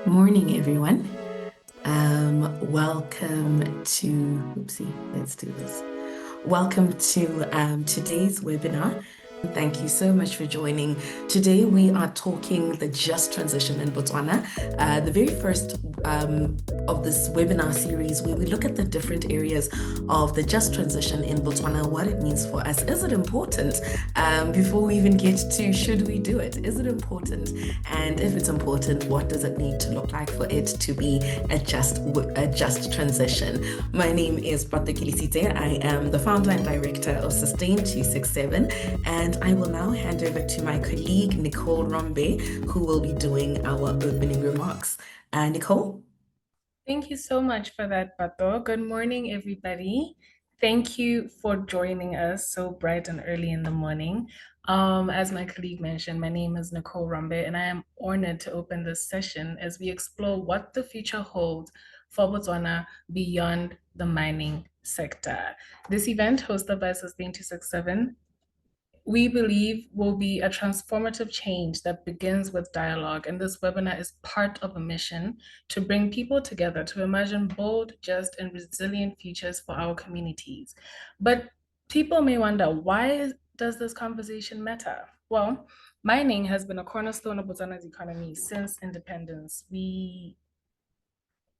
Morning, everyone. Welcome to, oopsie, let's do this. Welcome to today's webinar. Thank you so much for joining. Today we are talking the just transition in Botswana, the very first of this webinar series where we look at the different areas of the just transition in Botswana, what it means for us. Is it important? Before we even get to should we do it? Is it important? And if it's important, what does it need to look like for it to be a just transition? My name is Pate Kilisite. I am the founder and director of Sustain 267, and I will now hand over to my colleague Nicole Rombe, who will be doing our opening remarks. Nicole? Thank you so much for that, Pato. Good morning, everybody. Thank you for joining us so bright and early in the morning. As my colleague mentioned, my name is Nicole Rambe, and I am honored to open this session as we explore what the future holds for Botswana beyond the mining sector. This event, hosted by Sustain 267, we believe will be a transformative change that begins with dialogue. And this webinar is part of a mission to bring people together to imagine bold, just, and resilient futures for our communities. But people may wonder, why does this conversation matter? Well, mining has been a cornerstone of Botswana's economy since independence.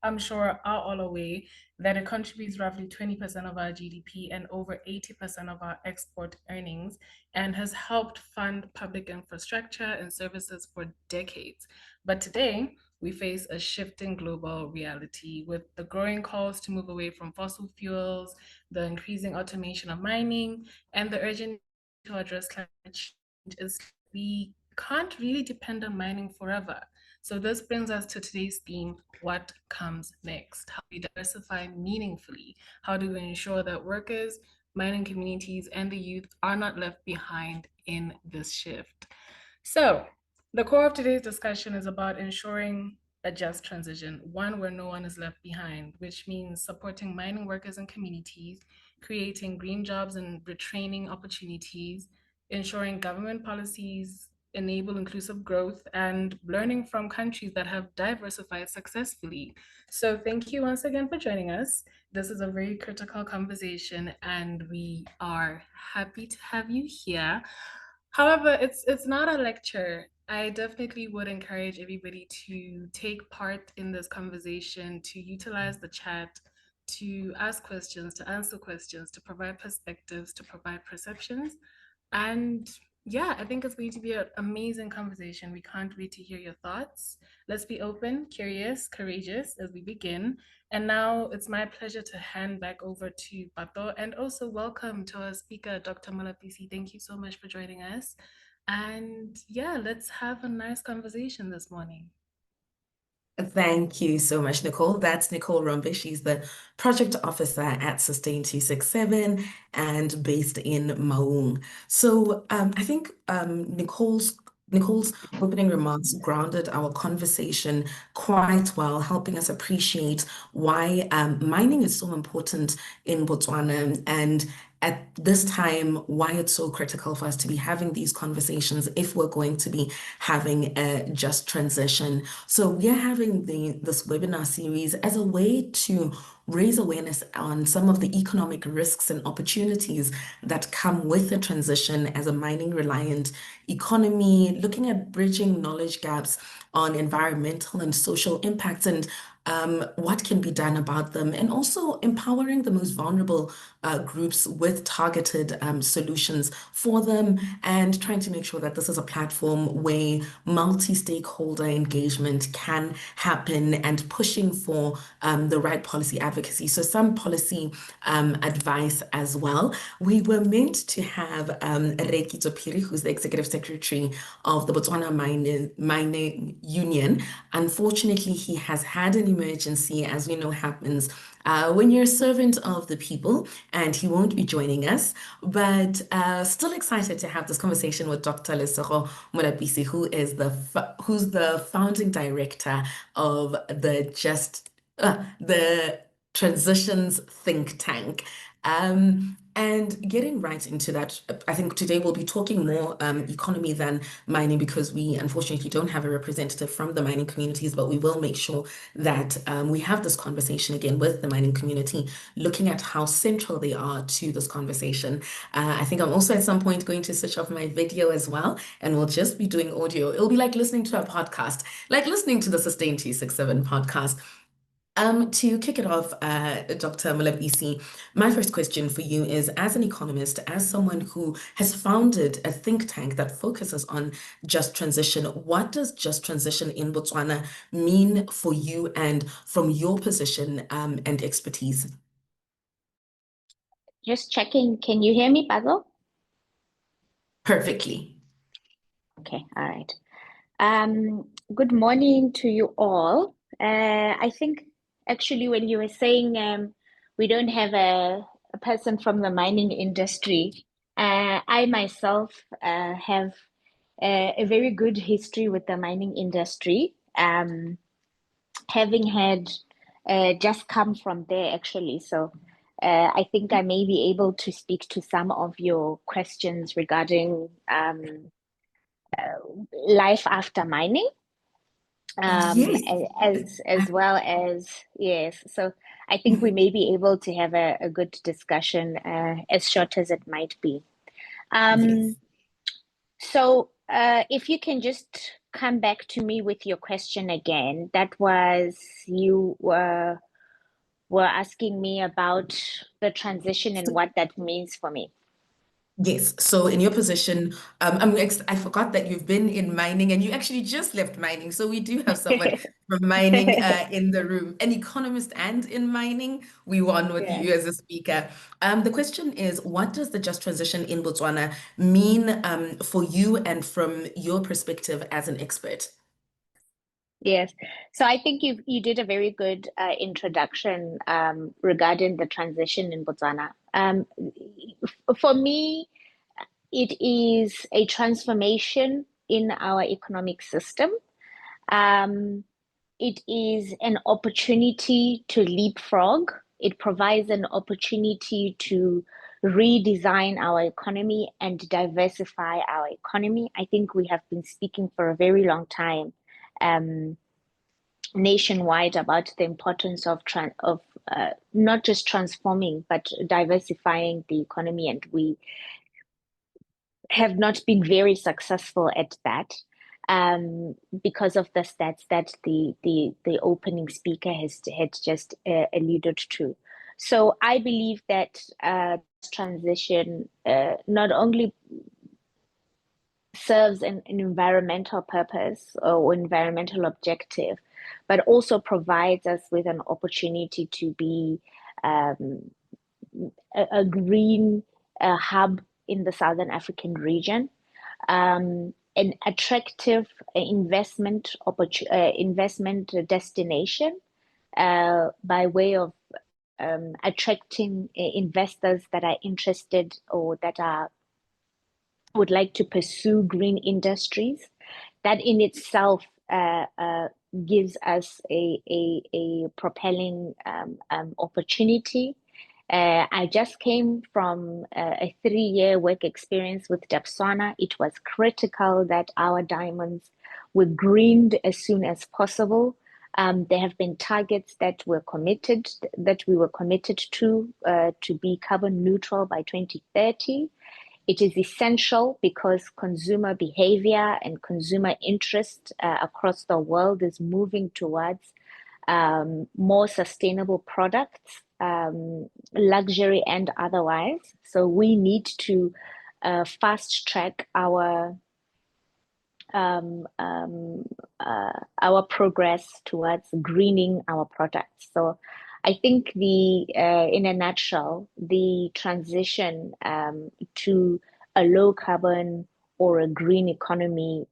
I'm sure, are all aware that it contributes roughly 20% of our GDP and over 80% of our export earnings, and has helped fund public infrastructure and services for decades. But today, we face a shifting global reality with the growing calls to move away from fossil fuels, the increasing automation of mining, and the urgent to address climate change. Is we can't really depend on mining forever. So this brings us to today's theme: what comes next? How do we diversify meaningfully? How do we ensure that workers, mining communities, and the youth are not left behind in this shift? So the core of today's discussion is about ensuring a just transition, one where no one is left behind, which means supporting mining workers and communities, creating green jobs and retraining opportunities, ensuring government policies enable inclusive growth, and learning from countries that have diversified successfully. So thank you once again for joining us. This is a very critical conversation, and we are happy to have you here. However, it's not a lecture. I definitely would encourage everybody to take part in this conversation, to utilize the chat, to ask questions, to answer questions, to provide perspectives, to provide perceptions. And yeah, I think it's going to be an amazing conversation. We can't wait to hear your thoughts. Let's be open, curious, courageous as we begin. And now it's my pleasure to hand back over to Pato, and also welcome to our speaker, Dr. Malapisi. Thank you so much for joining us. And yeah, let's have a nice conversation this morning. Thank you so much, Nicole. That's Nicole Rumbish. She's the project officer at Sustain 267 and based in Maung. So I think Nicole's opening remarks grounded our conversation quite well, helping us appreciate why mining is so important in Botswana, and at this time, why it's so critical for us to be having these conversations if we're going to be having a just transition. So we are having this webinar series as a way to raise awareness on some of the economic risks and opportunities that come with the transition as a mining reliant economy, looking at bridging knowledge gaps on environmental and social impacts, and what can be done about them, and also empowering the most vulnerable groups with targeted solutions for them, and trying to make sure that this is a platform where multi-stakeholder engagement can happen, and pushing for the right policy advocacy. So some policy advice as well. We were meant to have Reki Topiri, who's the executive secretary of the Botswana Mining Union. Unfortunately, he has had an emergency, as we know happens when you're a servant of the people, and he won't be joining us. But still excited to have this conversation with Dr. Lesego Molapisi, who's the founding director of the transitions think tank. And getting right into that, I think today we'll be talking more economy than mining because we unfortunately don't have a representative from the mining communities, but we will make sure that we have this conversation again with the mining community, looking at how central they are to this conversation. I think I'm also at some point going to switch off my video as well, and we'll just be doing audio. It'll be like listening to a podcast, like listening to the Sustain 267 podcast. To kick it off, Dr. Malabisi, my first question for you is, as an economist, as someone who has founded a think tank that focuses on just transition, what does just transition in Botswana mean for you and from your position and expertise? Just checking. Can you hear me, Basil? Perfectly. Okay, all right. Good morning to you all. I think actually when you were saying we don't have a person from the mining industry, I myself have a very good history with the mining industry, having had just come from there actually. So I think I may be able to speak to some of your questions regarding life after mining, Yes. as well as yes. So I think we may be able to have a good discussion, as short as it might be. Yes. So if you can just come back to me with your question again, that was you were asking me about the transition and what that means for me. Yes. So in your position, I forgot that you've been in mining and you actually just left mining. So we do have someone from mining in the room, an economist and in mining. We won with Yeah. you as a speaker. The question is, what does the just transition in Botswana mean for you and from your perspective as an expert? Yes. So I think you did a very good introduction regarding the transition in Botswana. For me, it is a transformation in our economic system. Um, it is an opportunity to leapfrog. It provides an opportunity to redesign our economy and diversify our economy. I think we have been speaking for a very long time, nationwide, about the importance of not just transforming but diversifying the economy, and we have not been very successful at that, because of the stats that the opening speaker had just alluded to. So I believe that transition not only serves an environmental purpose or environmental objective, but also provides us with an opportunity to be um, a green hub in the Southern African region, an attractive investment destination by way of attracting investors that are interested or that are would like to pursue green industries. That in itself gives us a propelling opportunity. I just came from a 3-year work experience with Botswana. It was critical that our diamonds were greened as soon as possible. There have been targets that we were committed to be carbon neutral by 2030. It is essential because consumer behavior and consumer interest across the world is moving towards more sustainable products, luxury and otherwise. So we need to fast track um, um, our progress towards greening our products. So I think in a nutshell, the transition to a low carbon or a green economy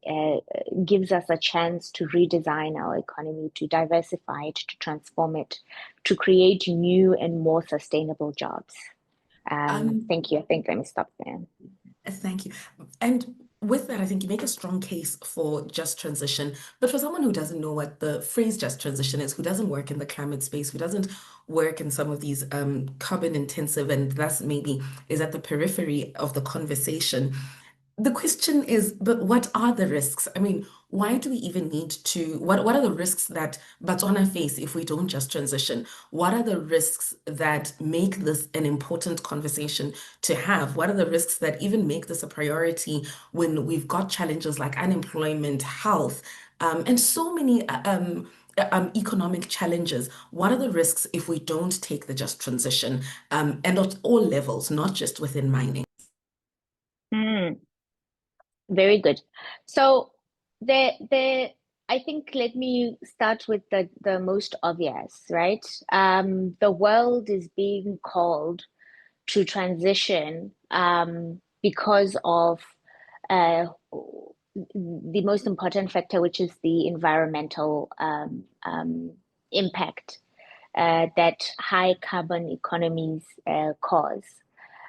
gives us a chance to redesign our economy, to diversify it, to transform it, to create new and more sustainable jobs. Um, Thank you. I think let me stop there. Thank you. And with that, I think you make a strong case for just transition. But for someone who doesn't know what the phrase just transition is, who doesn't work in the climate space, who doesn't work in some of these carbon intensive and thus maybe is at the periphery of the conversation, the question is, but what are the risks? I mean, why do we even need to, what are the risks that Botswana face if we don't just transition? What are the risks that make this an important conversation to have? What are the risks that even make this a priority when we've got challenges like unemployment, health, and so many economic challenges? What are the risks if we don't take the just transition, and at all levels, not just within mining? Mm, very good. So the I think let me start with the most obvious, right? The world is being called to transition because of the most important factor, which is the environmental impact that high carbon economies cause.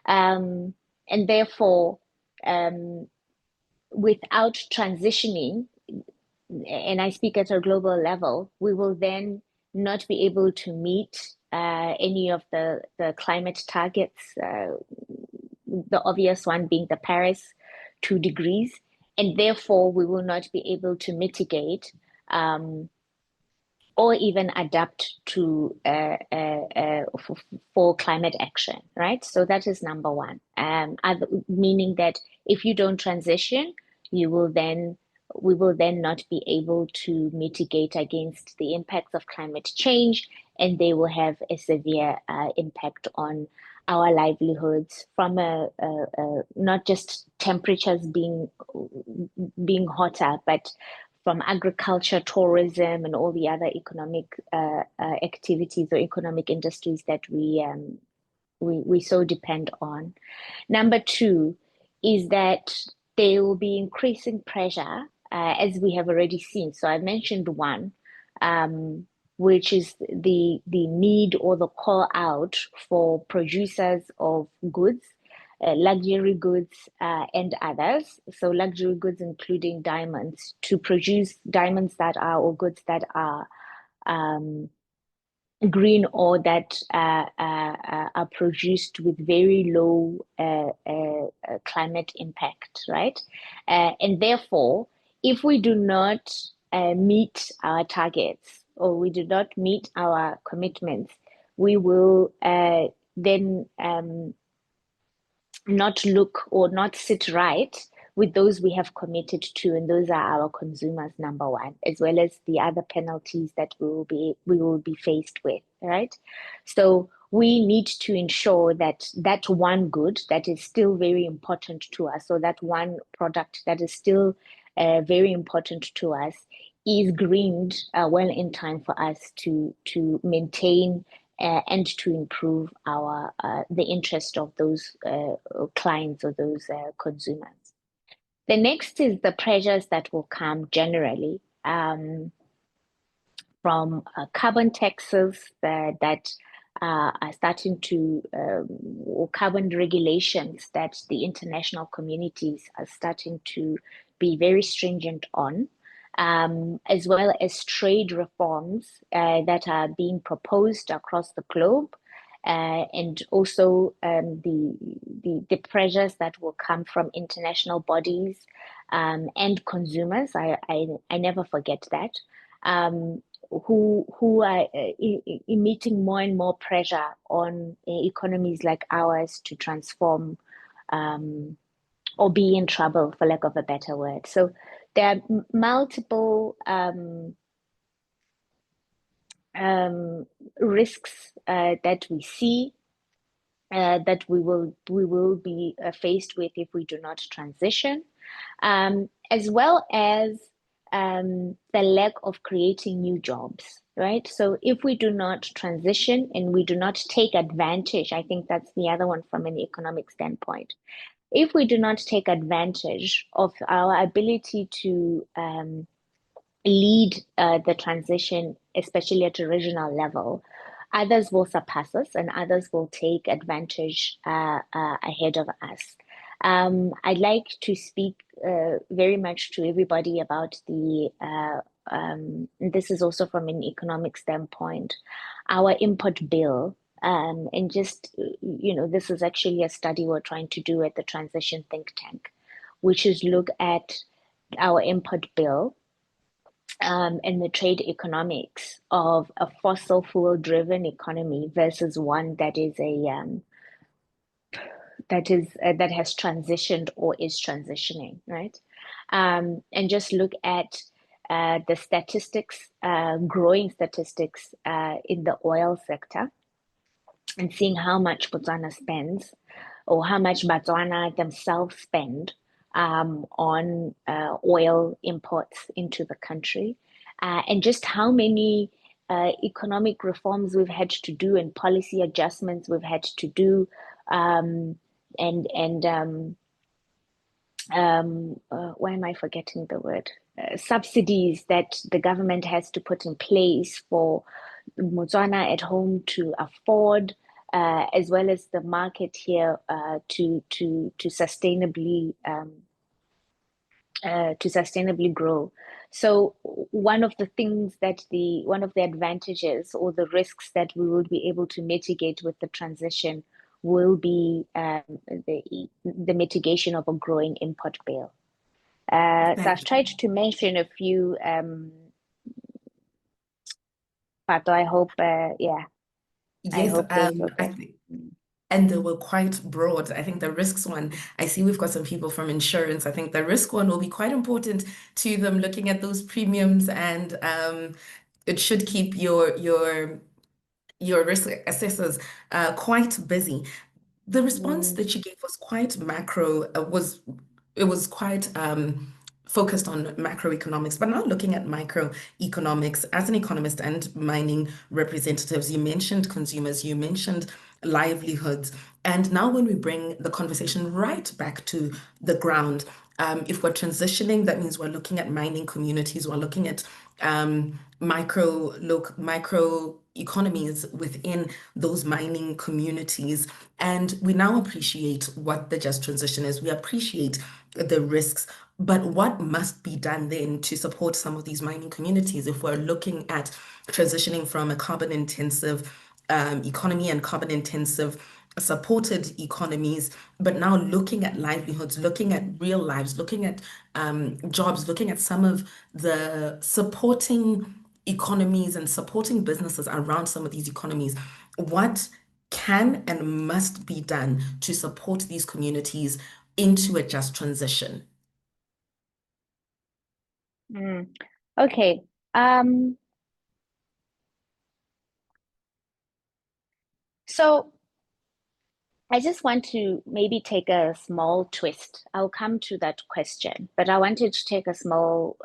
And therefore, um, without transitioning, and I speak at a global level, we will then not be able to meet any of the climate targets, the obvious one being the Paris 2 degrees, and therefore we will not be able to mitigate or even adapt to for climate action, right? So that is number one. Meaning that if you don't transition, you will then we will then not be able to mitigate against the impacts of climate change, and they will have a severe impact on our livelihoods from not just temperatures being hotter, but from agriculture, tourism, and all the other economic activities or economic industries that we so depend on. Number two is that there will be increasing pressure, as we have already seen. So I mentioned one, which is the need or the call out for producers of goods, luxury goods, and others. So luxury goods, including diamonds, to produce diamonds that are or goods that are green or that are produced with very low climate impact, right? And therefore, if we do not meet our targets or we do not meet our commitments, we will then not look or not sit right with those we have committed to, and those are our consumers, number one, as well as the other penalties that we will be faced with, right? So we need to ensure that that one good that is still very important to us, or that one product that is still very important to us, is greened well in time for us to maintain and to improve our the interest of those clients or those consumers. The next is the pressures that will come generally from carbon taxes that are starting to, or carbon regulations that the international communities are starting to be very stringent on, as well as trade reforms that are being proposed across the globe. And also the pressures that will come from international bodies and consumers. I never forget that. Who are emitting more and more pressure on economies like ours to transform or be in trouble, for lack of a better word. So there are multiple risks that we see that we will be faced with if we do not transition, as well as the lack of creating new jobs, right? So if we do not transition and we do not take advantage, I think that's the other one from an economic standpoint. If we do not take advantage of our ability to lead the transition, especially at a regional level, others will surpass us and others will take advantage ahead of us. I'd like to speak very much to everybody about this is also from an economic standpoint, our import bill. And just, this is actually a study we're trying to do at the Transition Think Tank, which is look at our import bill and the trade economics of a fossil fuel driven economy versus one that is that has transitioned or is transitioning, right? And just look at the statistics, growing statistics in the oil sector, and seeing how much Botswana spends, or how much Botswana themselves spend on oil imports into the country, and just how many economic reforms we've had to do and policy adjustments we've had to do, and why am I forgetting the word? Subsidies that the government has to put in place for Botswana at home to afford, as well as the market here to sustainably grow. So one of the things that one of the advantages or the risks that we will be able to mitigate with the transition will be the mitigation of a growing import bill. So I've tried to mention a few, but I hope, yeah. Yes, hope those were I good. think, and they were quite broad. I think the risks one, I see we've got some people from insurance. I think the risk one will be quite important to them, looking at those premiums, and it should keep your risk assessors quite busy. The response that you gave was quite macro, it was quite focused on macroeconomics, but now looking at microeconomics. As an economist and mining representatives, you mentioned consumers, you mentioned livelihoods, and now when we bring the conversation right back to the ground, if we're transitioning, that means we're looking at mining communities, we're looking at micro economies within those mining communities. And we now appreciate what the just transition is. We appreciate the risks, but what must be done then to support some of these mining communities if we're looking at transitioning from a carbon intensive economy and carbon intensive supported economies, but now looking at livelihoods, looking at real lives, looking at jobs, looking at some of the supporting economies and supporting businesses around some of these economies. What can and must be done to support these communities into a just transition? Okay. So I just want to maybe take a small twist. I'll come to that question, but I wanted to take a small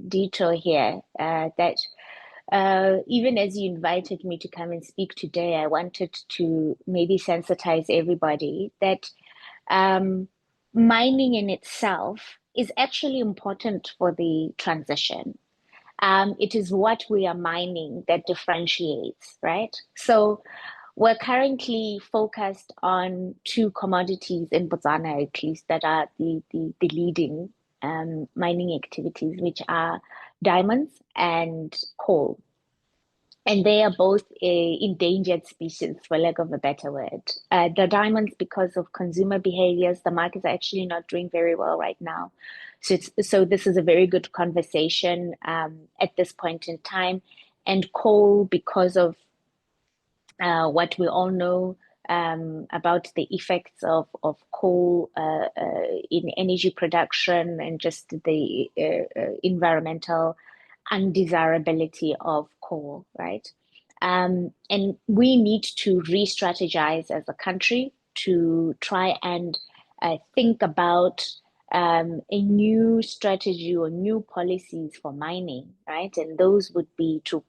detour here, that even as you invited me to come and speak today, I wanted to maybe sensitize everybody that mining in itself is actually important for the transition. It is what we are mining that differentiates, right? So we're currently focused on two commodities in Botswana, at least, that are the leading mining activities, which are diamonds and coal. And they are both endangered species, for lack of a better word. The diamonds, because of consumer behaviors, the markets are actually not doing very well right now. So this is a very good conversation at this point in time. And coal, because of what we all know about the effects of coal in energy production and just the environmental undesirability of coal, right? And we need to re-strategize as a country to try and think about a new strategy or new policies for mining, right? And those would be to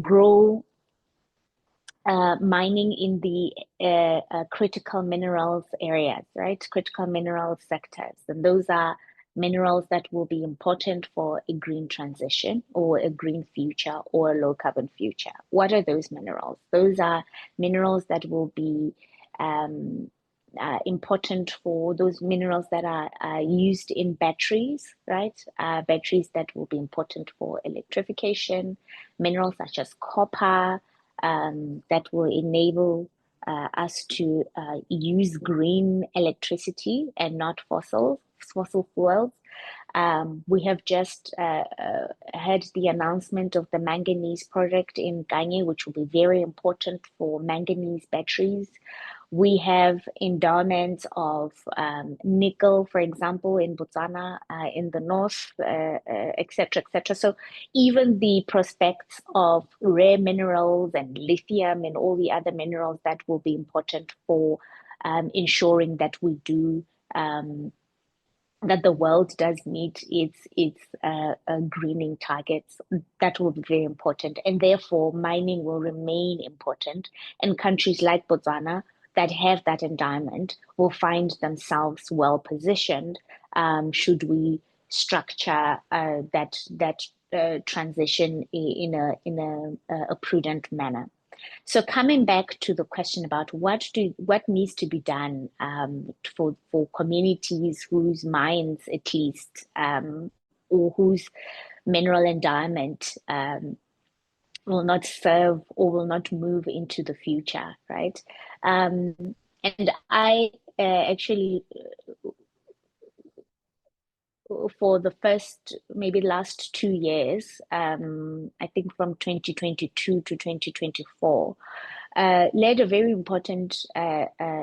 grow mining in the critical minerals areas, right? Critical mineral sectors. And those are minerals that will be important for a green transition or a green future or a low carbon future. What are those minerals? Those are minerals that will be important for those minerals that are used in batteries, right? Batteries that will be important for electrification, minerals such as copper, that will enable us to use green electricity and not fossil fuels. We have just had the announcement of the manganese project in Kanye, which will be very important for manganese batteries. We have endowments of nickel, for example, in Botswana, in the north, et cetera, et cetera. So even the prospects of rare minerals and lithium and all the other minerals that will be important for ensuring that we do that the world does meet its greening targets. That will be very important, and therefore mining will remain important. And countries like Botswana that have that endowment will find themselves well positioned should we structure that transition in a prudent manner. So coming back to the question about what needs to be done for communities whose mines, at least, or whose mineral endowment will not serve or will not move into the future, right? And I actually, for the first, maybe last 2 years, I think from 2022 to 2024, led a very important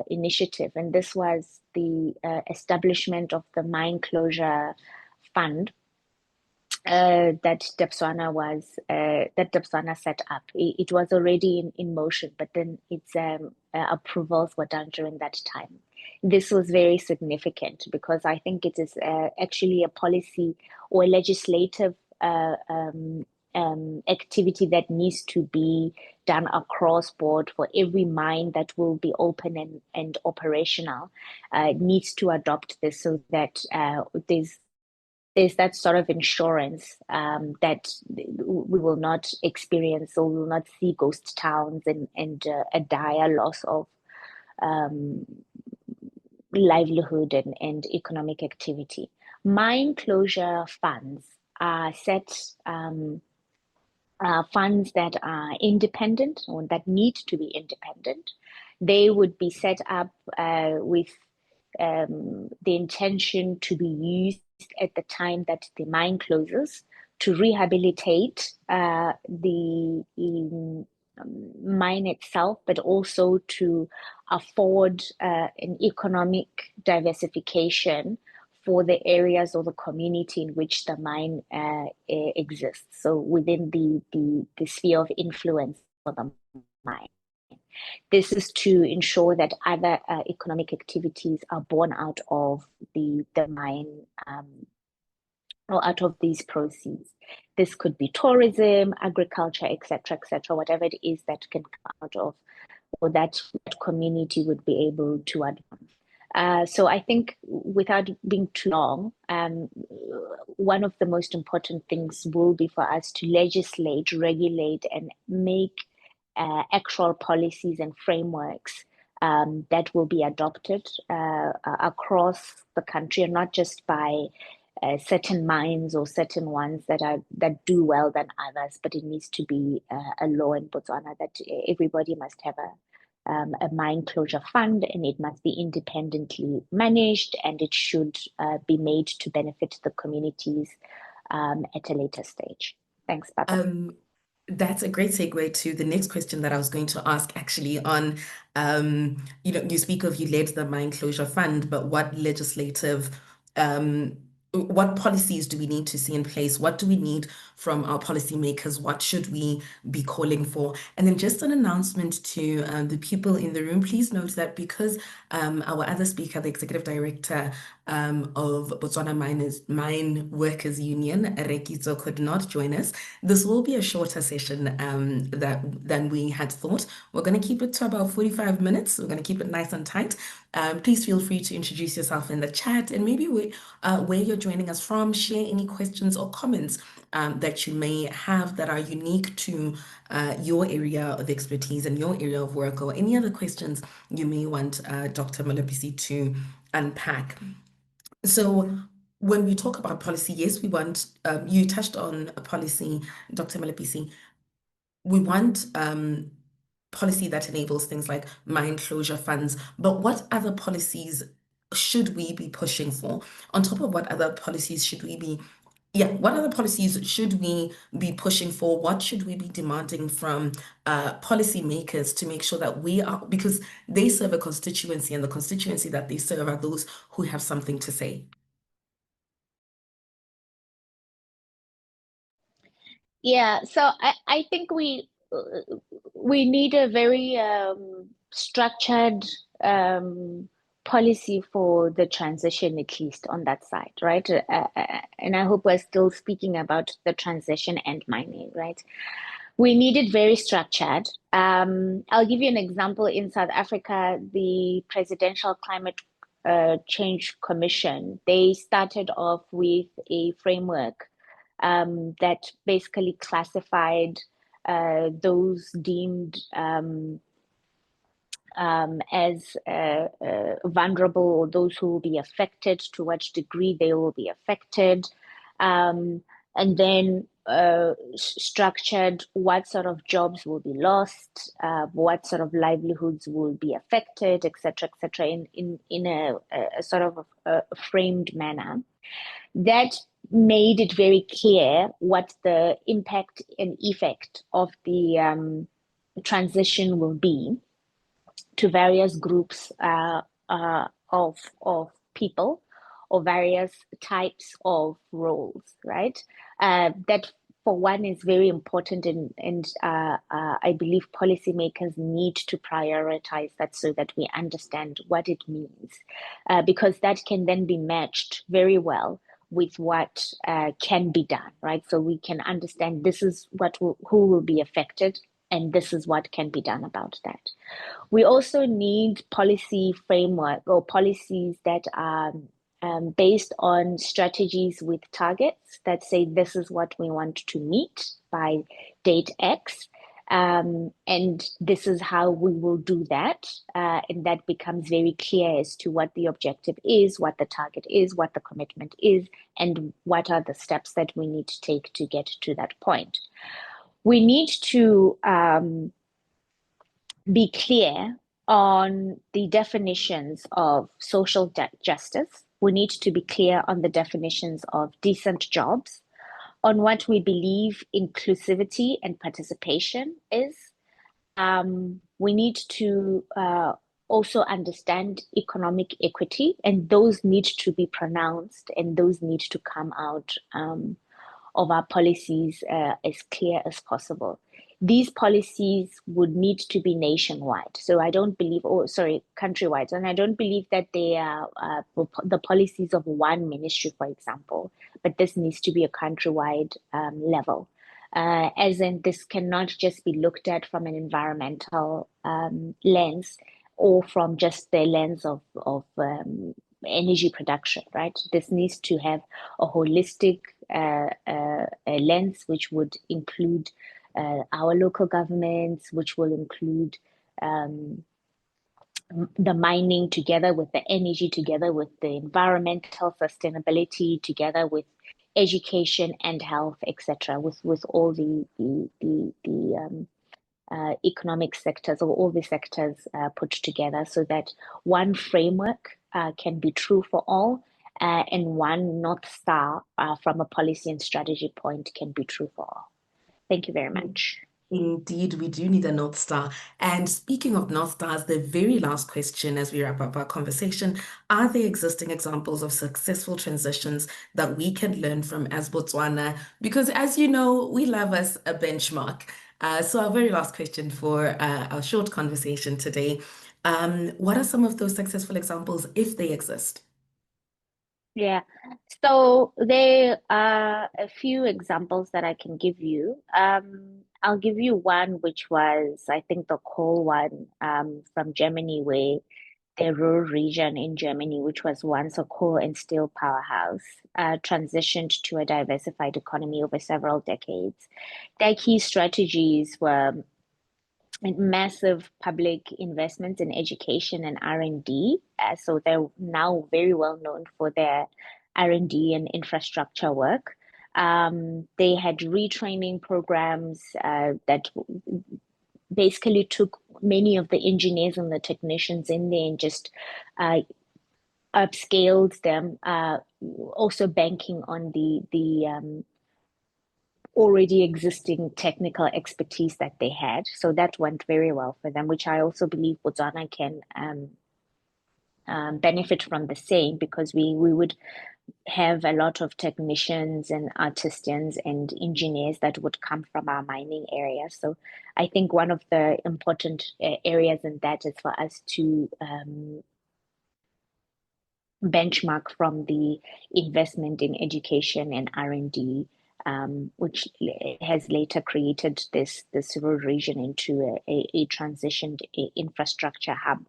initiative, and this was the establishment of the mine closure fund that Botswana set up. It was already in motion, but then its approvals were done during that time. This was very significant because I think it is actually a policy or a legislative activity that needs to be done across board for every mine that will be open and operational. Needs to adopt this so that there's that sort of insurance that we will not experience or we will not see ghost towns and a dire loss of livelihood and economic activity. Mine closure funds are funds that are independent or that need to be independent. They would be set up with the intention to be used at the time that the mine closes to rehabilitate the mine itself, but also to afford an economic diversification for the areas or the community in which the mine exists. So within the sphere of influence for the mine. This is to ensure that other economic activities are born out of the mine or out of these proceeds. This could be tourism, agriculture, etc., whatever it is that can come out of or that community would be able to advance. So I think without being too long, one of the most important things will be for us to legislate, regulate, and make actual policies and frameworks that will be adopted across the country, and not just by certain mines or certain ones that do well than others, but it needs to be a law in Botswana that everybody must have a mine closure fund, and it must be independently managed, and it should be made to benefit the communities at a later stage. Thanks, Baba. That's a great segue to the next question that I was going to ask actually on, you speak of you led the mine closure fund, but what policies do we need to see in place? What do we need from our policymakers? What should we be calling for? And then just an announcement to the people in the room, please note that because our other speaker, the executive director of Botswana Mine Workers Union, Rekizo, could not join us, this will be a shorter session than we had thought. We're going to keep it to about 45 minutes. We're going to keep it nice and tight. Please feel free to introduce yourself in the chat and maybe where you're joining us from, share any questions or comments that you may have that are unique to your area of expertise and your area of work, or any other questions you may want Dr. Malapisi to unpack. So when we talk about policy, yes, we want, you touched on a policy, Dr. Malapisi. We want policy that enables things like mine closure funds, but what other policies should we be pushing for? On top of what other policies should we be, what other policies should we be pushing for? What should we be demanding from policymakers to make sure that we are, because they serve a constituency, and the constituency that they serve are those who have something to say. Yeah, so I think we need a very structured policy for the transition, at least on that side, right? And I hope we're still speaking about the transition and mining, right? We need it very structured. I'll give you an example. In South Africa, the Presidential Climate Change Commission, they started off with a framework that basically classified those deemed as vulnerable, or those who will be affected, to what degree they will be affected, and then structured what sort of jobs will be lost, what sort of livelihoods will be affected, etc., etc., in a sort of a framed manner that made it very clear what the impact and effect of the transition will be to various groups of people, or various types of roles, right? That for one is very important, and I believe policymakers need to prioritize that so that we understand what it means, because that can then be matched very well with what can be done, right? So we can understand this is who will be affected, and this is what can be done about that. We also need policy framework, or policies that are based on strategies with targets that say this is what we want to meet by date X. And this is how we will do that. And that becomes very clear as to what the objective is, what the target is, what the commitment is, and what are the steps that we need to take to get to that point. We need to be clear on the definitions of social justice. We need to be clear on the definitions of decent jobs, on what we believe inclusivity and participation is. We need to also understand economic equity, and those need to be pronounced, and those need to come out of our policies as clear as possible. These policies would need to be nationwide. So I don't believe, countrywide. And I don't believe that they are the policies of one ministry, for example, but this needs to be a countrywide level. As in, this cannot just be looked at from an environmental lens, or from just the lens of energy production, right? This needs to have a holistic lens, which would include our local governments, which will include the mining, together with the energy, together with the environmental sustainability, together with education and health, etc., with all the economic sectors, or all the sectors put together, so that one framework can be true for all, and one North Star from a policy and strategy point can be true for all. Thank you very much. Indeed, we do need a North Star. And speaking of North Stars, the very last question as we wrap up our conversation, are there existing examples of successful transitions that we can learn from as Botswana? Because as you know, we love us a benchmark. So our very last question for our short conversation today, what are some of those successful examples, if they exist? Yeah, so there are a few examples that I can give you. I'll give you one, which was, I think, the coal one from Germany, where the Ruhr region in Germany, which was once a coal and steel powerhouse, transitioned to a diversified economy over several decades. Their key strategies were massive public investments in education and R&D. So they're now very well known for their R&D and infrastructure work. They had retraining programs that basically took many of the engineers and the technicians in there and just upscaled them, also banking on the already existing technical expertise that they had. So that went very well for them, which I also believe Botswana can benefit from the same, because we would have a lot of technicians and artisans and engineers that would come from our mining area. So I think one of the important areas in that is for us to benchmark from the investment in education and R&D, which has later created this rural region into a transitioned infrastructure hub.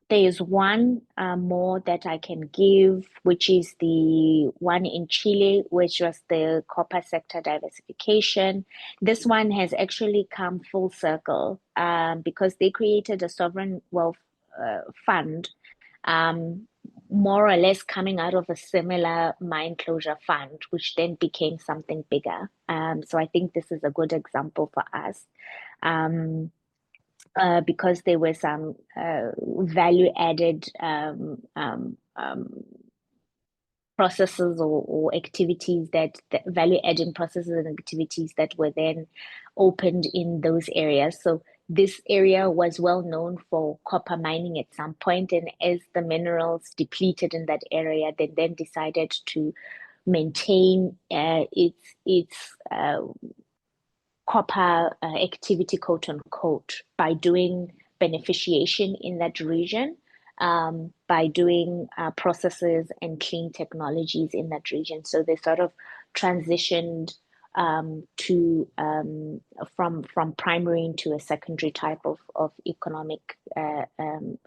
There is one more that I can give, which is the one in Chile, which was the copper sector diversification. This one has actually come full circle because they created a sovereign wealth fund, more or less coming out of a similar mine closure fund, which then became something bigger. So I think this is a good example for us. Because there were some value added processes or activities that value adding processes and activities that were then opened in those areas. So this area was well known for copper mining at some point, and as the minerals depleted in that area, they then decided to maintain its copper activity, quote unquote, by doing beneficiation in that region, by doing processes and clean technologies in that region. So they sort of transitioned to from primary into a secondary type of economic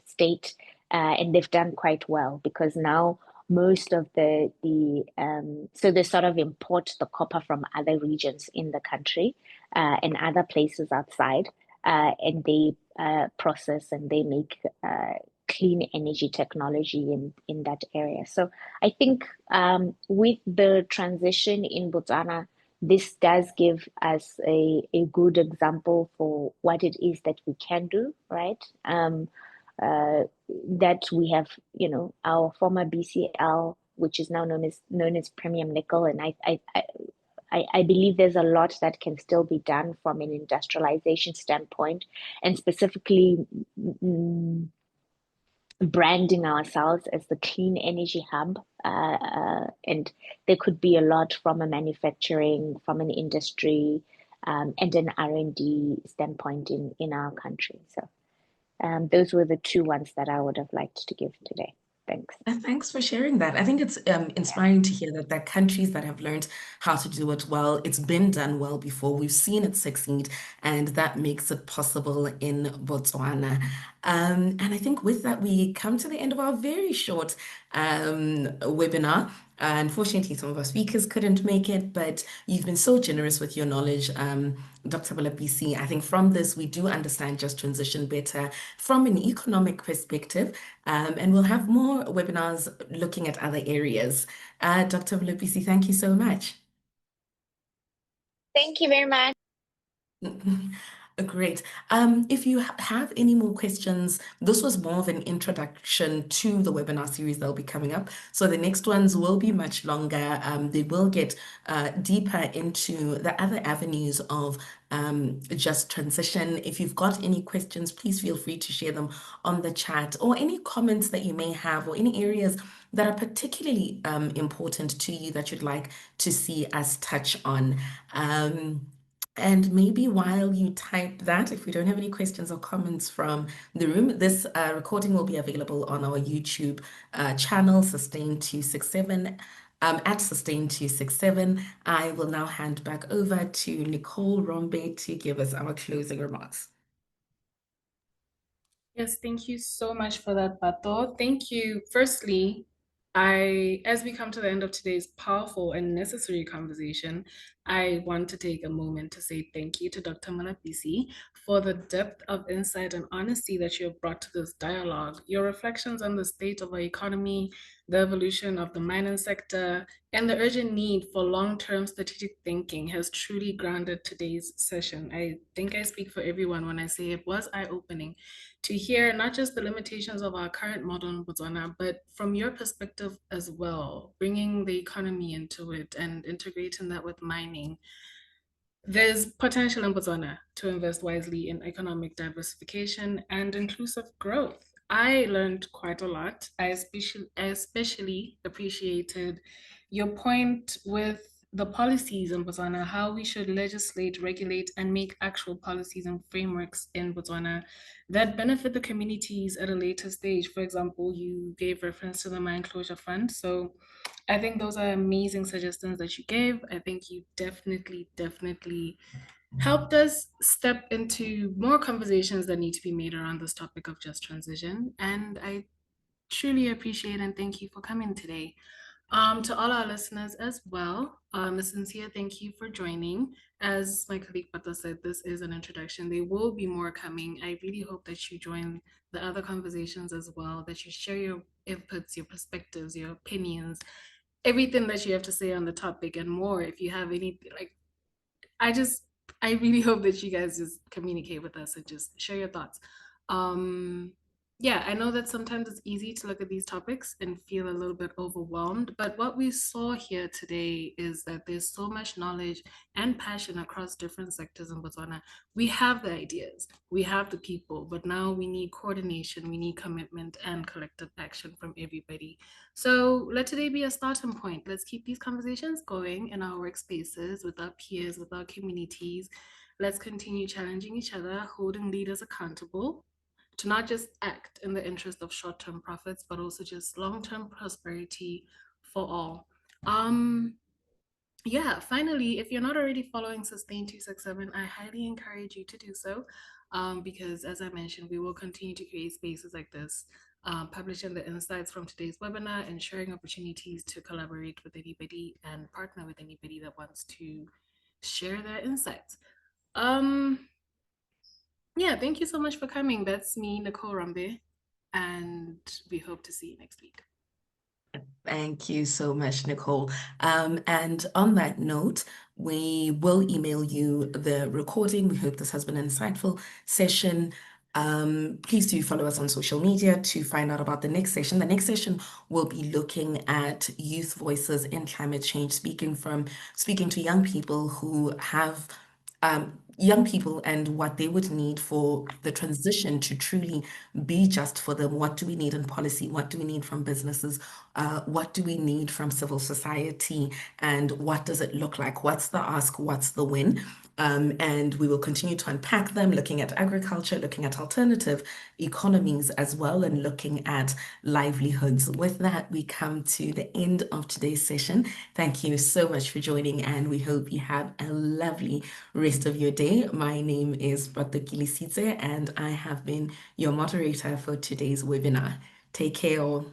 state, and they've done quite well because now most of so they sort of import the copper from other regions in the country and other places outside, and they process and they make clean energy technology in that area. So I think with the transition in Botswana, this does give us a good example for what it is that we can do, right? That we have, our former BCL, which is now known as Premium Nickel, and I believe there's a lot that can still be done from an industrialization standpoint, and specifically branding ourselves as the clean energy hub. And there could be a lot from a manufacturing, from an industry, and an R&D standpoint in our country. So those were the two ones that I would have liked to give today. Thanks. Thanks for sharing that. I think it's inspiring to hear that there are countries that have learned how to do it well. It's been done well before. We've seen it succeed, and that makes it possible in Botswana. And I think with that, we come to the end of our very short webinar. Unfortunately, some of our speakers couldn't make it, but you've been so generous with your knowledge, Dr. Bolapisi. I think from this, we do understand just transition better from an economic perspective, and we'll have more webinars looking at other areas. Dr. Bolapisi, thank you so much. Thank you very much. Great. If you have any more questions, this was more of an introduction to the webinar series that'll be coming up. So the next ones will be much longer. They will get deeper into the other avenues of just transition. If you've got any questions, please feel free to share them on the chat, or any comments that you may have, or any areas that are particularly important to you that you'd like to see us touch on. And maybe while you type that, if we don't have any questions or comments from the room, this recording will be available on our YouTube channel, Sustain267, at Sustain267. I will now hand back over to Nicole Rombe to give us our closing remarks. Yes, thank you so much for that, Pato. Thank you. Firstly, as we come to the end of today's powerful and necessary conversation, I want to take a moment to say thank you to Dr. Malapisi for the depth of insight and honesty that you have brought to this dialogue. Your reflections on the state of our economy, the evolution of the mining sector, and the urgent need for long-term strategic thinking has truly grounded today's session. I think I speak for everyone when I say it was eye-opening to hear not just the limitations of our current model in Botswana, but from your perspective as well, bringing the economy into it and integrating that with mining. There's potential in Botswana to invest wisely in economic diversification and inclusive growth. I learned quite a lot. I especially appreciated your point with the policies in Botswana, how we should legislate, regulate, and make actual policies and frameworks in Botswana that benefit the communities at a later stage. For example, you gave reference to the mine closure fund. So I think those are amazing suggestions that you gave. I think you definitely helped us step into more conversations that need to be made around this topic of just transition. And I truly appreciate and thank you for coming today. To all our listeners as well, a sincere thank you for joining. As my colleague Pata said, this is an introduction. There will be more coming. I really hope that you join the other conversations as well, that you share your inputs, your perspectives, your opinions, everything that you have to say on the topic and more. If you have any, like, I just, I really hope that you guys just communicate with us and just share your thoughts. Um, yeah, I know that sometimes it's easy to look at these topics and feel a little bit overwhelmed, but what we saw here today is that there's so much knowledge and passion across different sectors in Botswana. We have the ideas, we have the people, but now we need coordination, we need commitment and collective action from everybody. So let today be a starting point. Let's keep these conversations going in our workspaces, with our peers, with our communities. Let's continue challenging each other, holding leaders accountable to not just act in the interest of short-term profits, but also just long-term prosperity for all. Um, yeah, finally, if you're not already following Sustain 267, I highly encourage you to do so, because as I mentioned, we will continue to create spaces like this, publishing the insights from today's webinar and sharing opportunities to collaborate with anybody and partner with anybody that wants to share their insights. Um, yeah, thank you so much for coming. That's me, Nicole Rambe, and we hope to see you next week. Thank you so much, Nicole. And on that note, we will email you the recording. We hope this has been an insightful session. Please do follow us on social media to find out about the next session. The next session will be looking at youth voices in climate change, speaking to young people who have young people and what they would need for the transition to truly be just for them. What do we need in policy? What do we need from businesses? What do we need from civil society? And what does it look like? What's the ask? What's the win? And we will continue to unpack them, looking at agriculture, looking at alternative economies as well, and looking at livelihoods. With that, we come to the end of today's session. Thank you so much for joining, and we hope you have a lovely rest of your day. My name is Bato Sitze, and I have been your moderator for today's webinar. Take care all.